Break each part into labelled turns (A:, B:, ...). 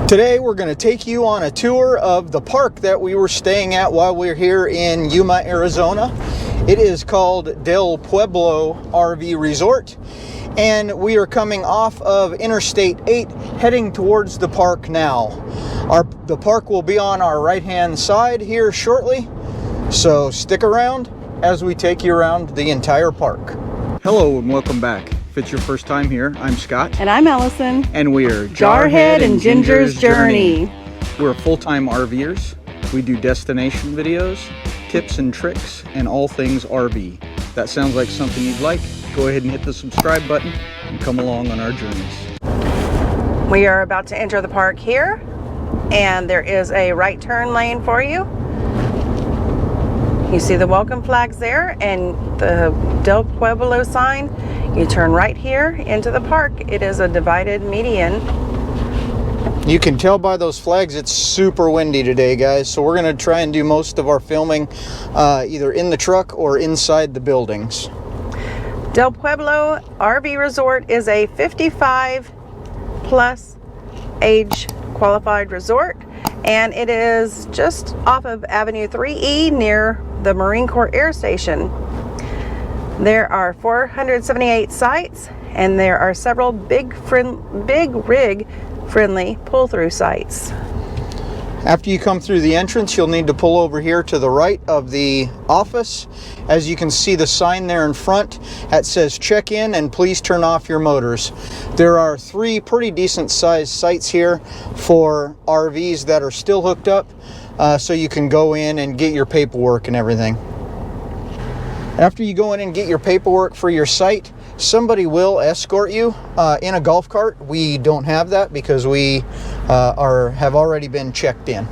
A: Today we're going to take you on a tour of the park that we were staying at while we were here in Yuma, Arizona. It is called Del Pueblo RV Resort, and we are coming off of Interstate 8 heading towards the park now. The park will be on our right hand side here shortly, so stick around as we take you around the entire park. Hello and welcome back. If it's your first time here, I'm Scott.
B: And I'm Allison.
A: And we are
B: Jarhead and Ginger's Journey.
A: We're full-time RVers. We do destination videos, tips and tricks, and all things RV. If that sounds like something you'd like, go ahead and hit the subscribe button and come along on our journeys.
B: We are about to enter the park here, and there is a right turn lane for you. You see the welcome flags there and the Del Pueblo sign. You turn right here into the park. It is a divided median.
A: You can tell by those flags it's super windy today, guys, so we're going to try and do most of our filming either in the truck or inside the buildings.
B: Del Pueblo RV Resort is a 55 plus age qualified resort, and it is just off of Avenue 3E near the Marine Corps Air Station. There are 478 sites, and there are several big rig friendly pull-through sites.
A: After you come through the entrance, you'll need to pull over here to the right of the office. As you can see the sign there in front that says check in and please turn off your motors. There are 3 pretty decent sized sites here for RVs that are still hooked up, so you can go in and get your paperwork and everything. After you go in and get your paperwork for your site, somebody will escort you in a golf cart. We don't have that because we have already been checked in.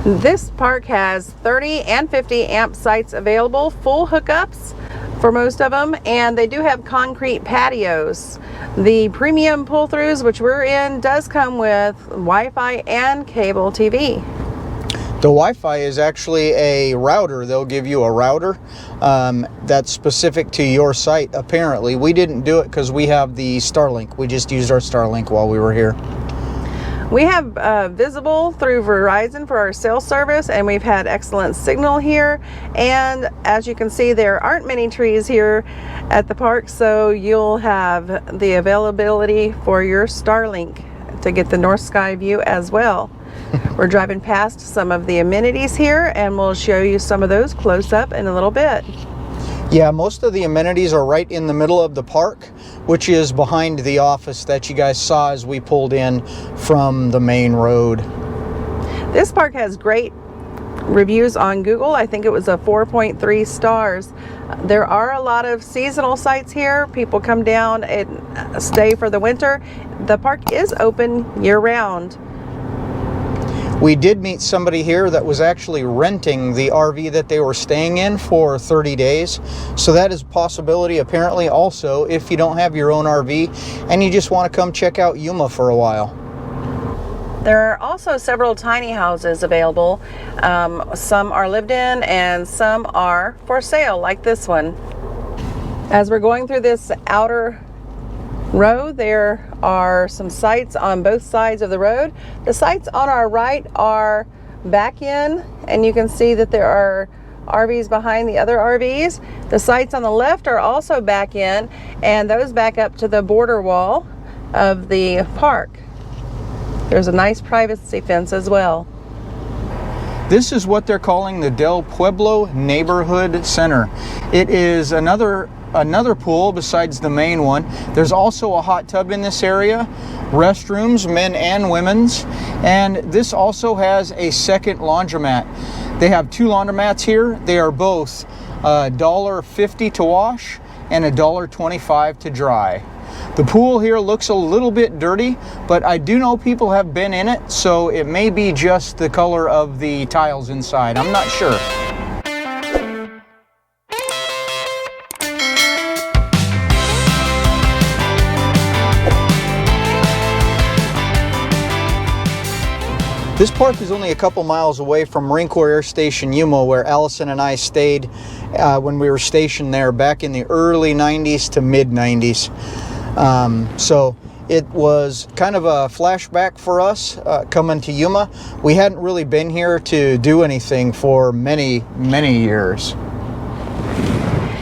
B: This park has 30 and 50 amp sites available, full hookups for most of them, and they do have concrete patios. The premium pull-throughs, which we're in, does come with Wi-Fi and cable TV.
A: The Wi-Fi is actually a router. They'll give you a router that's specific to your site, apparently. We didn't do it because we have the Starlink. We just used our Starlink while we were here.
B: We have Visible through Verizon for our cell service, and we've had excellent signal here. And as you can see, there aren't many trees here at the park, so you'll have the availability for your Starlink to get the north sky view as well. We're driving past some of the amenities here, and we'll show you some of those close up in a little bit.
A: Yeah, most of the amenities are right in the middle of the park, which is behind the office that you guys saw as we pulled in from the main road.
B: This park has great reviews on Google. I think it was a 4.3 stars. There are a lot of seasonal sites here. People come down and stay for the winter. The park is open year-round.
A: We did meet somebody here that was actually renting the RV that they were staying in for 30 days. So that is a possibility apparently also if you don't have your own RV and you just want to come check out Yuma for a while.
B: There are also several tiny houses available. Some are lived in and some are for sale, like this one. As we're going through this outer row, there are some sites on both sides of the road. The sites on our right are back in, and you can see that there are RVs behind the other RVs. The sites on the left are also back in, and those back up to the border wall of the park. There's a nice privacy fence as well.
A: This is what they're calling the Del Pueblo Neighborhood Center. It is another pool besides the main one. There's also a hot tub in this area, restrooms, men and women's, and this also has a second laundromat. They have 2 laundromats here. They are both $1.50 to wash and $1.25 to dry. The pool here looks a little bit dirty, but I do know people have been in it, so it may be just the color of the tiles inside. I'm not sure. This park is only a couple miles away from Marine Corps Air Station Yuma, where Allison and I stayed when we were stationed there back in the early 90s to mid 90s. So It was kind of a flashback for us coming to Yuma. We hadn't really been here to do anything for many, many years.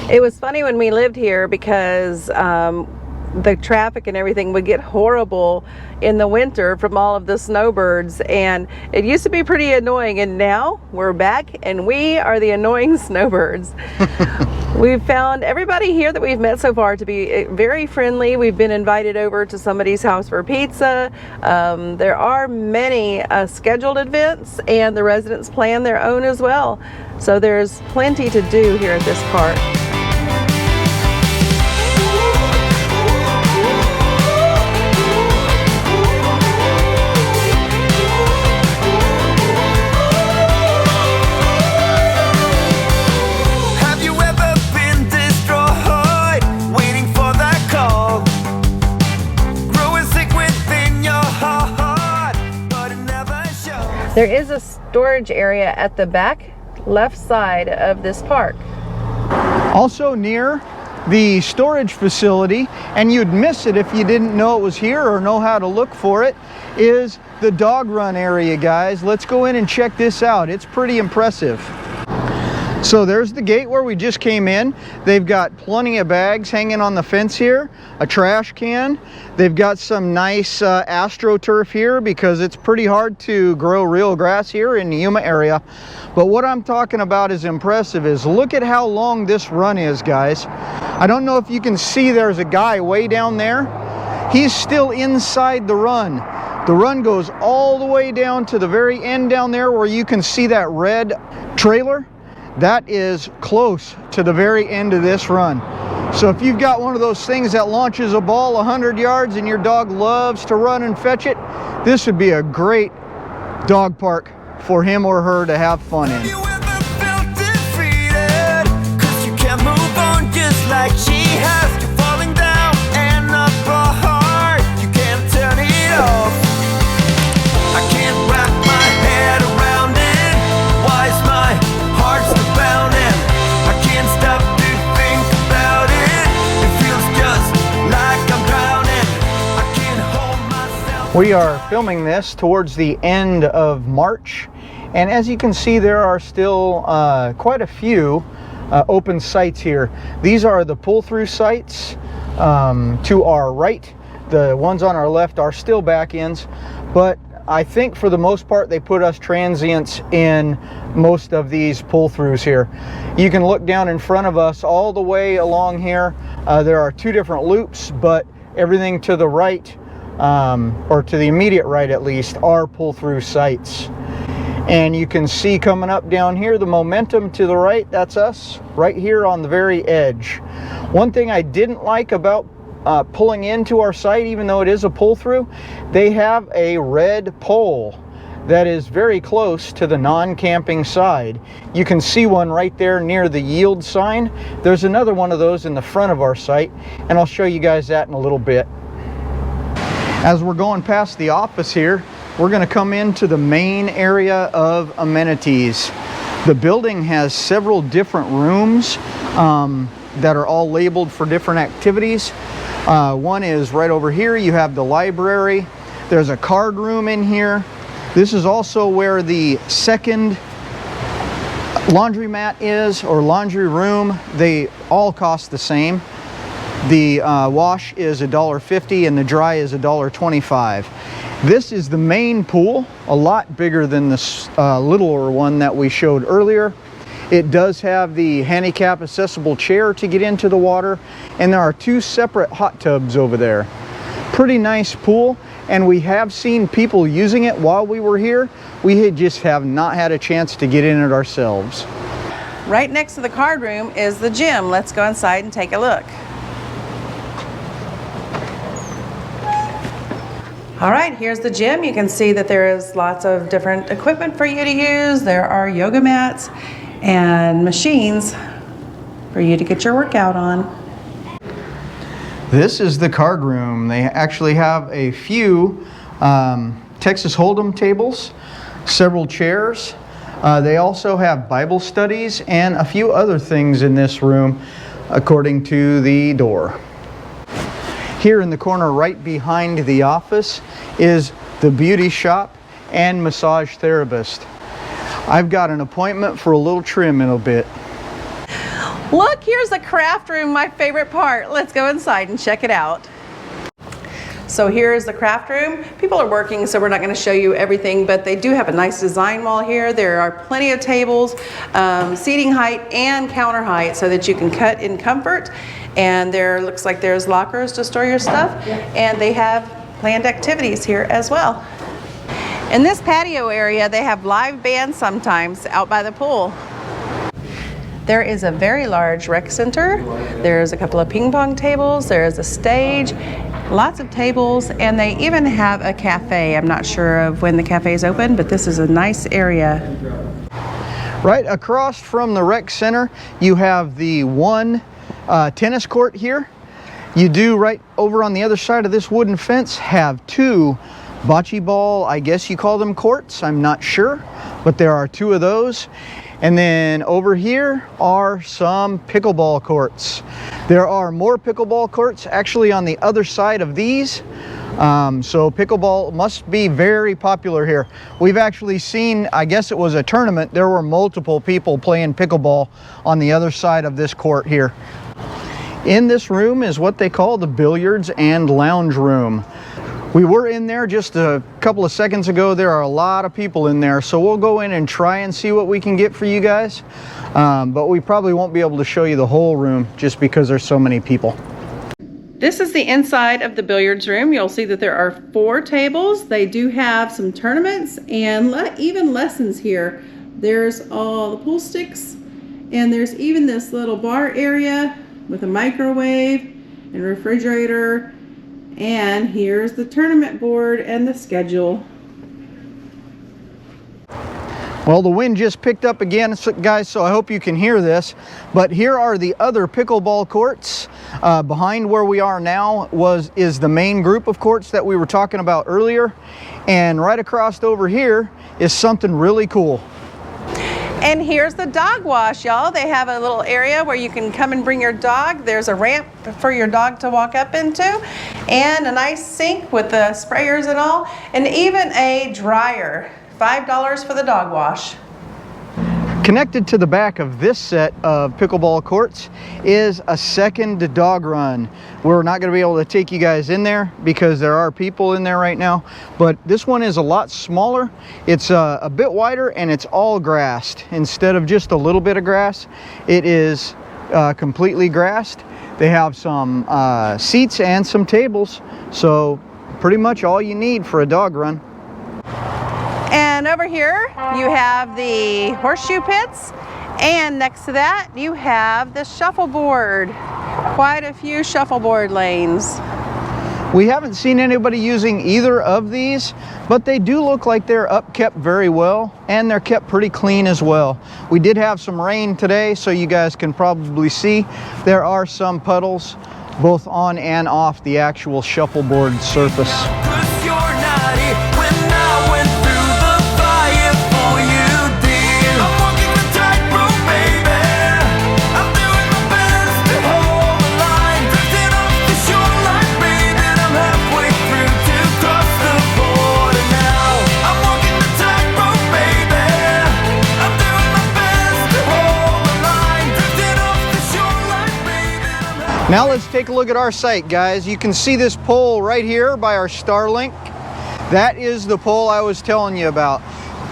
B: It was funny when we lived here because the traffic and everything would get horrible in the winter from all of the snowbirds, and it used to be pretty annoying, and now we're back and we are the annoying snowbirds. We've found everybody here that we've met so far to be very friendly. We've been invited over to somebody's house for pizza. There are many scheduled events, and the residents plan their own as well. So there's plenty to do here at this park. There is a storage area at the back left side of this park.
A: Also near the storage facility, and you'd miss it if you didn't know it was here or know how to look for it, is the dog run area, guys. Let's go in and check this out. It's pretty impressive. So there's the gate where we just came in. They've got plenty of bags hanging on the fence here, a trash can. They've got some nice AstroTurf here because it's pretty hard to grow real grass here in the Yuma area. But what I'm talking about is impressive is look at how long this run is, guys. I don't know if you can see there's a guy way down there. He's still inside the run. The run goes all the way down to the very end down there where you can see that red trailer. That is close to the very end of this run. So if you've got one of those things that launches a ball 100 yards and your dog loves to run and fetch it, this would be a great dog park for him or her to have fun in. We are filming this towards the end of March, and as you can see, there are still quite a few open sites here. These are the pull-through sites to our right. The ones on our left are still back ends, but I think for the most part they put us transients in most of these pull-throughs here. You can look down in front of us all the way along here. There are two different loops, but everything to the right, or to the immediate right at least, are pull-through sites. And you can see coming up down here, the momentum to the right, that's us right here on the very edge. One thing I didn't like about pulling into our site, even though it is a pull-through, they have a red pole that is very close to the non-camping side. You can see one right there near the yield sign. There's another one of those in the front of our site, and I'll show you guys that in a little bit. As we're going past the office here, we're going to come into the main area of amenities. The building has several different rooms that are all labeled for different activities. One is right over here. You have the library. There's a card room in here. This is also where the second laundromat is, or laundry room. They all cost the same. The wash is $1.50 and the dry is $1.25. This is the main pool, a lot bigger than this littler one that we showed earlier. It does have the handicap accessible chair to get into the water, and there are two separate hot tubs over there. Pretty nice pool, and we have seen people using it while we were here. We just have not had a chance to get in it ourselves.
B: Right next to the card room is the gym. Let's go inside and take a look. All right, here's the gym. You can see that there is lots of different equipment for you to use. There are yoga mats and machines for you to get your workout on.
A: This is the card room. They actually have a few Texas Hold'em tables, several chairs. They also have Bible studies and a few other things in this room, according to the door. Here in the corner right behind the office is the beauty shop and massage therapist. I've got an appointment for a little trim in a bit.
B: Look, here's the craft room, my favorite part. Let's go inside and check it out. So here's the craft room. People are working, so we're not going to show you everything, but they do have a nice design wall here. There are plenty of tables, seating height and counter height so that you can cut in comfort. And there looks like there's lockers to store your stuff, and they have planned activities here as well. In this patio area, they have live bands sometimes out by the pool. There is a very large rec center. There's a couple of ping pong tables. There's a stage, lots of tables, and they even have a cafe. I'm not sure of when the cafe is open, but this is a nice area.
A: Right across from the rec center, you have the one tennis court here. You do right over on the other side of this wooden fence have two bocce ball, I guess you call them courts, I'm not sure, but there are two of those. And then over here are some pickleball courts. There are more pickleball courts actually on the other side of these. So pickleball must be very popular here. We've actually seen, I guess it was a tournament, there were multiple people playing pickleball on the other side of this court here. In this room is what they call the billiards and lounge room. We were in there just a couple of seconds ago. There are a lot of people in there, so we'll go in and try and see what we can get for you guys. But we probably won't be able to show you the whole room just because there's so many people.
B: This is the inside of the billiards room. You'll see that there are 4 tables. They do have some tournaments and even lessons here. There's all the pool sticks, and there's even this little bar area with a microwave and refrigerator. And here's the tournament board and the schedule.
A: Well, the wind just picked up again, guys, so I hope you can hear this. But here are the other pickleball courts. Behind where we are now is the main group of courts that we were talking about earlier. And right across over here is something really cool.
B: And here's the dog wash, y'all. They have a little area where you can come and bring your dog. There's a ramp for your dog to walk up into, and a nice sink with the sprayers and all, and even a dryer. $5 for the dog wash.
A: Connected to the back of this set of pickleball courts is a second dog run. We're not going to be able to take you guys in there because there are people in there right now, but this one is a lot smaller. It's a bit wider, and it's all grassed. Instead of just a little bit of grass, it is completely grassed. They have some seats and some tables, so pretty much all you need for a dog run.
B: And over here you have the horseshoe pits, and next to that you have the shuffleboard. Quite a few shuffleboard lanes.
A: We haven't seen anybody using either of these, but they do look like they're upkept very well, and they're kept pretty clean as well. We did have some rain today, so you guys can probably see there are some puddles both on and off the actual shuffleboard surface. Now let's take a look at our site, guys. You can see this pole right here by our Starlink. That is the pole I was telling you about.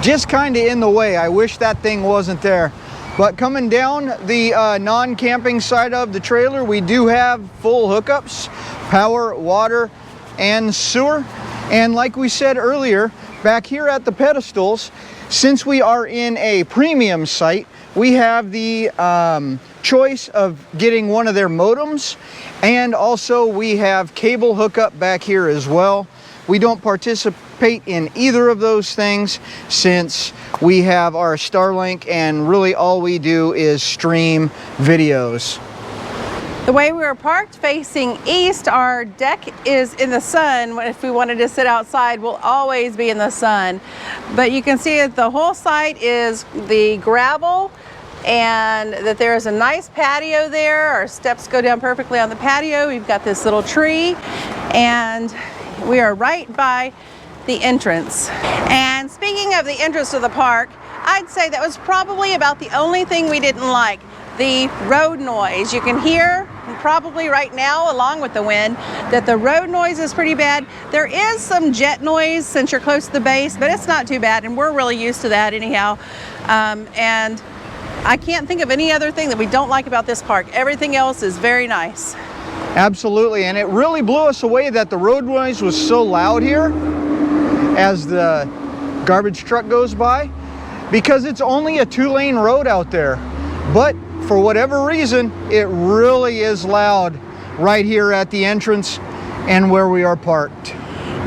A: Just kind of in the way. I wish that thing wasn't there. But coming down the non-camping side of the trailer, we do have full hookups, power, water, and sewer. And like we said earlier, back here at the pedestals, since we are in a premium site, we have the choice of getting one of their modems, and also we have cable hookup back here as well. We don't participate in either of those things since we have our Starlink, and really all we do is stream videos.
B: The way we were parked facing east, our deck is in the sun. If we wanted to sit outside, we'll always be in the sun. But you can see that the whole site is the gravel and that there is a nice patio there. Our steps go down perfectly on the patio. We've got this little tree, and we are right by the entrance. And speaking of the entrance to the park, I'd say that was probably about the only thing we didn't like. The road noise. You can hear probably right now, along with the wind, that the road noise is pretty bad. There is some jet noise since you're close to the base, but it's not too bad, and we're really used to that anyhow. And I can't think of any other thing that we don't like about this park. Everything else is very nice.
A: Absolutely, and it really blew us away that the road noise was so loud here as the garbage truck goes by, because it's only a 2-lane road out there. But for whatever reason, it really is loud right here at the entrance and where we are parked.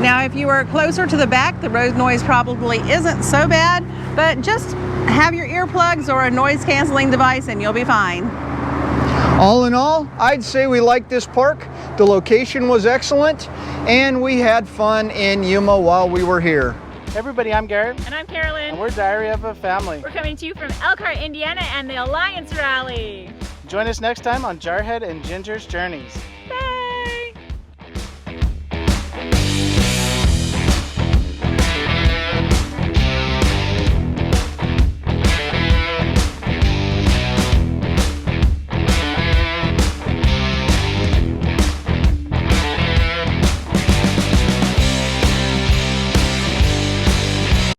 B: Now, if you were closer to the back, the road noise probably isn't so bad, but just have your earplugs or a noise canceling device and you'll be fine.
A: All in all, I'd say we liked this park. The location was excellent, and we had fun in Yuma while we were here.
C: Hey everybody, I'm Garrett.
D: And I'm Carolyn.
C: And we're Diary of a Family.
D: We're coming to you from Elkhart, Indiana and the Alliance Rally.
C: Join us next time on Jarhead and Ginger's Journeys.